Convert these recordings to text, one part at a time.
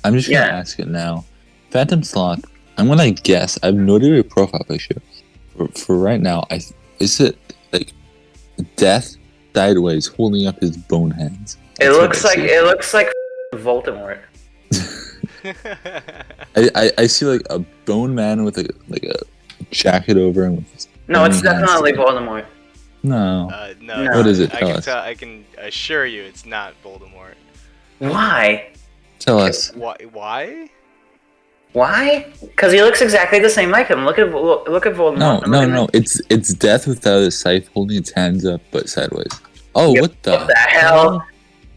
I'm just gonna ask it now. Phantom Sloth, I'm gonna guess. I've noted your profile picture. For right now, is it like Death sideways holding up his bone hands? It looks like Voldemort. I see like a bone man with a jacket over him. No, it's definitely Voldemort. No. No. What is it? Tell us. I can assure you it's not Voldemort. Why? Tell us. Why? Why? Because he looks exactly the same like him. Look at Voldemort. No. It's Death without a scythe holding its hands up but sideways. Oh, what the hell?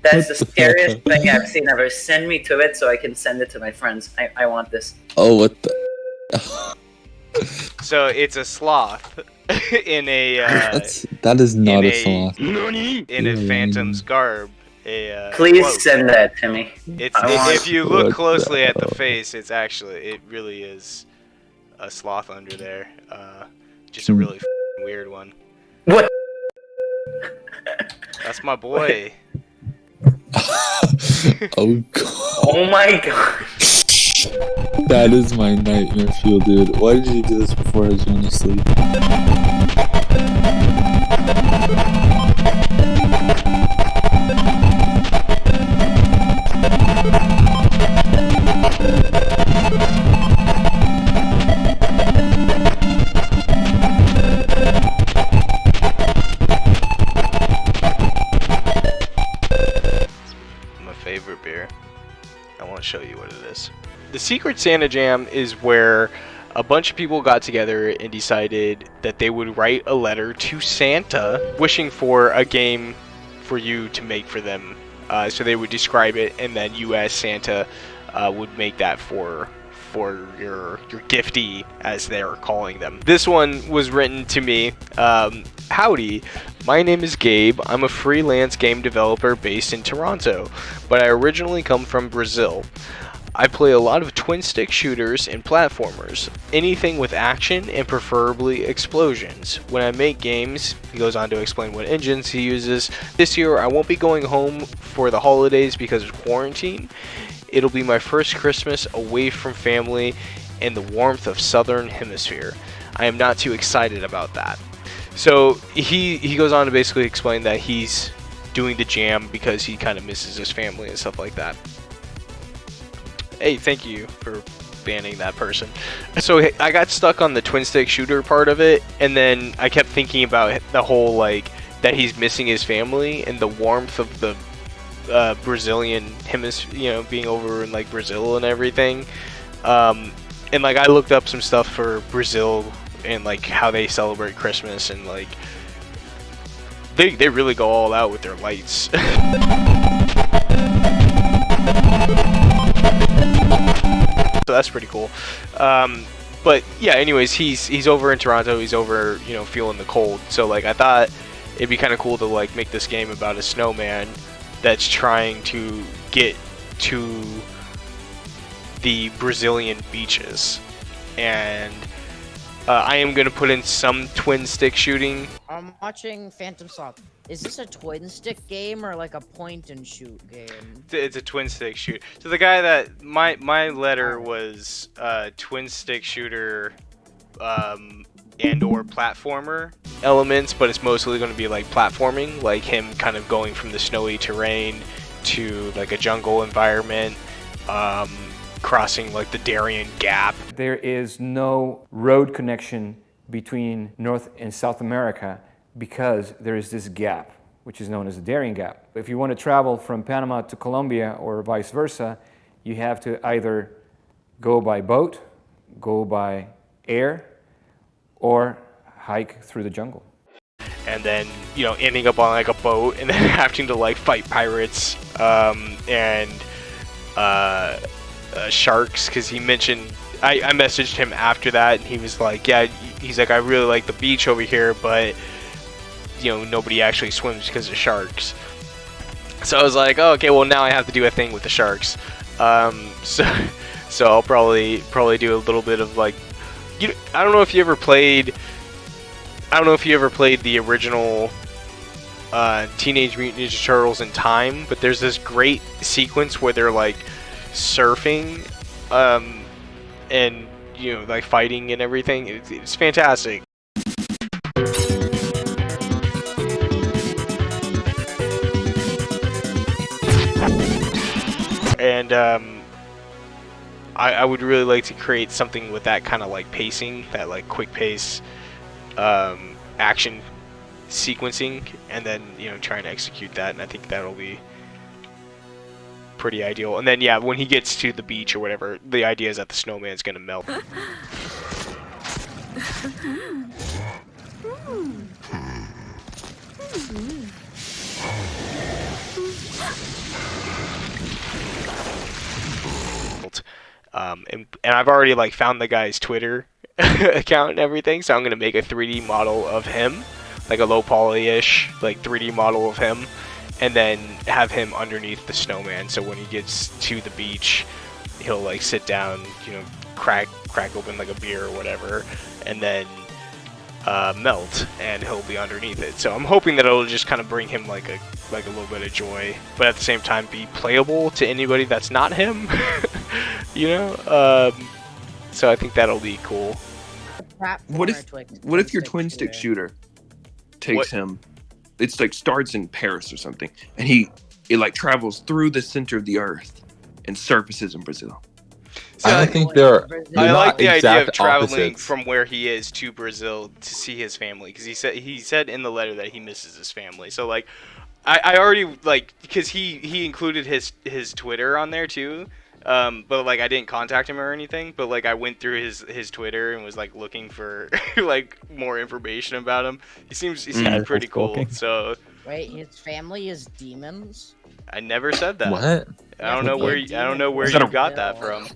That's the scariest thing I've seen ever. Send me to it so I can send it to my friends. I want this. Oh, what the? So it's a sloth in a. That is not a sloth. In a phantom's garb. Please quote. Send that to me. If you look closely at the face, it really is a sloth under there. Just a really weird one. What? That's my boy. Oh god. Oh my god. That is my nightmare fuel, dude. Why did you do this before I was going to sleep? Favorite beer. I want to show you what it is. The Secret Santa Jam is where a bunch of people got together and decided that they would write a letter to Santa wishing for a game for you to make for them. So they would describe it, and then you as Santa would make that for your giftee, as they're calling them. This one was written to me. Howdy, my name is Gabe. I'm a freelance game developer based in Toronto, but I originally come from Brazil. I play a lot of twin-stick shooters and platformers, anything with action and preferably explosions. When I make games, he goes on to explain what engines he uses. This year, I won't be going home for the holidays because of quarantine. It'll be my first Christmas away from family and the warmth of Southern Hemisphere. I am not too excited about that. So he goes on to basically explain that he's doing the jam because he kind of misses his family and stuff like that. Hey, thank you for banning that person. So I got stuck on the twin stick shooter part of it, and then I kept thinking about the whole that he's missing his family and the warmth of the Brazilian hemisphere, being over in Brazil and everything. And I looked up some stuff for Brazil and how they celebrate Christmas, and they really go all out with their lights. So that's pretty cool. But yeah, anyways, he's over in Toronto. He's over, feeling the cold. So I thought it'd be kind of cool to make this game about a snowman that's trying to get to the Brazilian beaches. And I am going to put in some twin stick shooting. I'm watching Phantom Sloth. Is this a twin stick game or a point and shoot game? It's a twin stick shoot. So the guy that my letter was twin stick shooter and or platformer elements, but it's mostly going to be platforming, him kind of going from the snowy terrain to a jungle environment, crossing the Darien Gap. There is no road connection between North and South America because there is this gap, which is known as the Darien Gap. If you want to travel from Panama to Colombia or vice versa, you have to either go by boat, go by air, or hike through the jungle. And then, ending up on a boat and then having to fight pirates and sharks, because he mentioned, I messaged him after that, and he was yeah, he's I really like the beach over here, but nobody actually swims because of sharks. So I was oh, okay, well now I have to do a thing with the sharks. So I'll probably do a little bit of I don't know if you ever played the original Teenage Mutant Ninja Turtles in Time, but there's this great sequence where they're surfing, and you know, like fighting and everything. It's fantastic. And I would really like to create something with that kind of like pacing, that like quick pace, action sequencing, and then, you know, trying to execute that. And I think that'll be pretty ideal. And then, yeah, when he gets to the beach or whatever, the idea is that the snowman's gonna melt. And I've already like found the guy's Twitter account and everything, so I'm gonna make a 3D model of him, like a low poly-ish like 3D model of him, and then have him underneath the snowman. So when he gets to the beach, he'll like sit down, you know, crack open like a beer or whatever, and then melt, and he'll be underneath it. So I'm hoping that it'll just kind of bring him like a little bit of joy, but at the same time be playable to anybody that's not him. You know, so I think that'll be cool. What if your twin stick shooter takes him? It's like starts in Paris or something, and it like travels through the center of the earth and surfaces in Brazil. So I don't think they're I like the idea of exact traveling opposites. from where he is to Brazil to see his family, because he said in the letter that he misses his family. So like, I already like, because he included his Twitter on there too, but like I didn't contact him or anything. But like I went through his Twitter and was like looking for like more information about him. He seems pretty cool. So Wait, his family is demons? I never said that. What? I don't know where you got that from.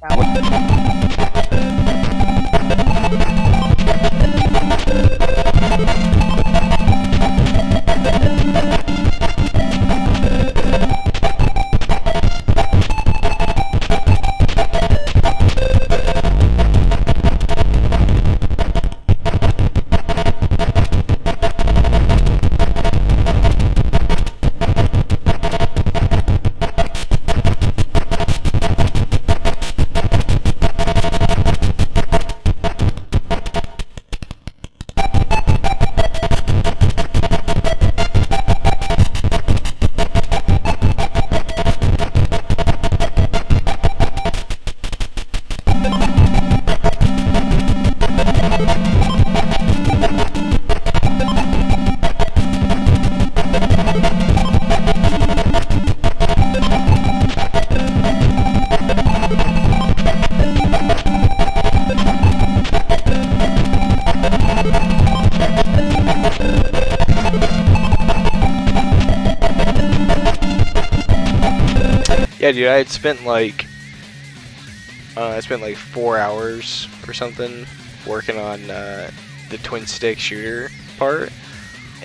Yeah, dude, I spent like 4 hours or something working on the twin stick shooter part,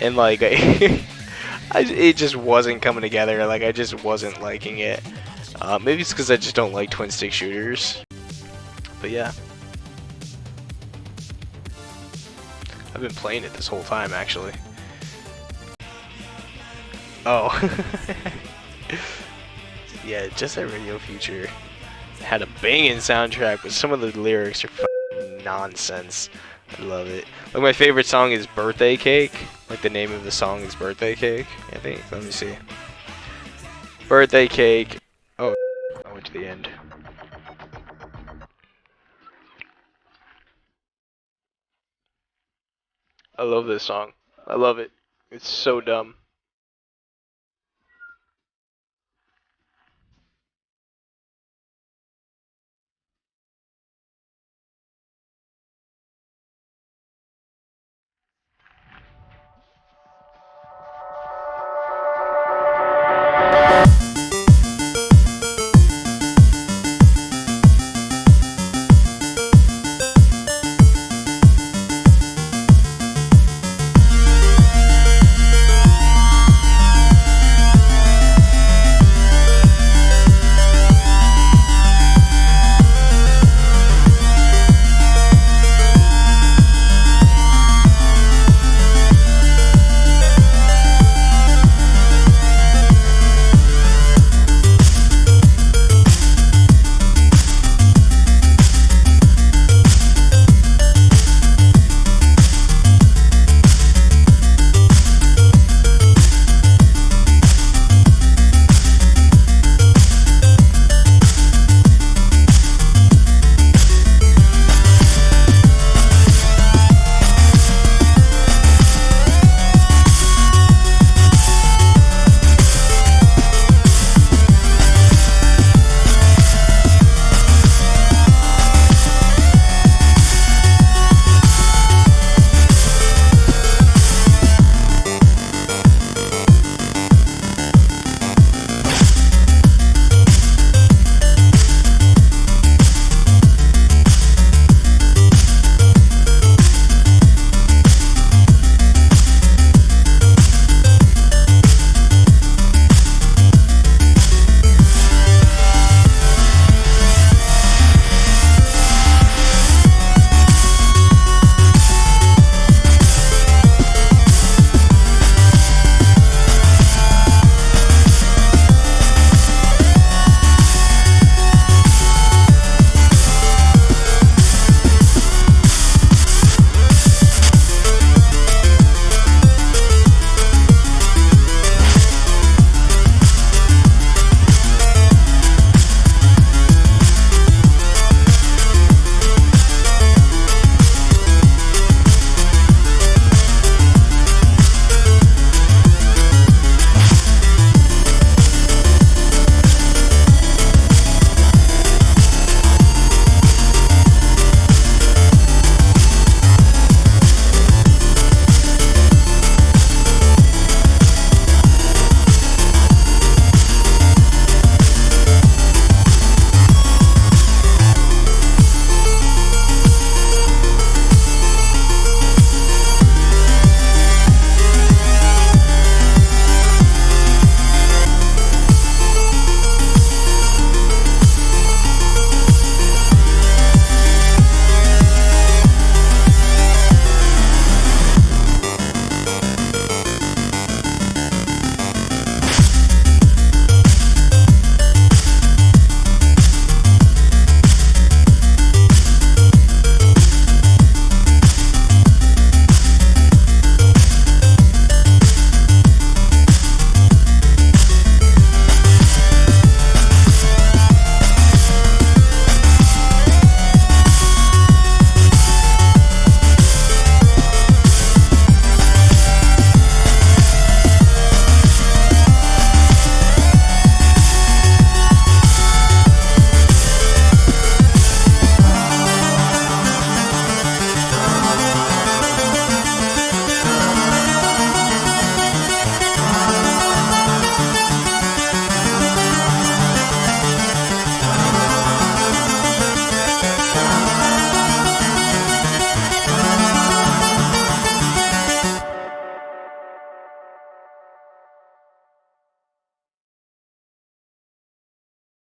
and like it just wasn't coming together. Like I just wasn't liking it. Maybe it's because I just don't like twin stick shooters. But yeah, I've been playing it this whole time actually. Oh. Yeah, Just Like Radio Future had a banging soundtrack, but some of the lyrics are fucking nonsense. I love it. Like my favorite song is Birthday Cake. Like the name of the song is Birthday Cake, I think. Let me see. Birthday Cake. Oh, I went to the end. I love this song. I love it. It's so dumb.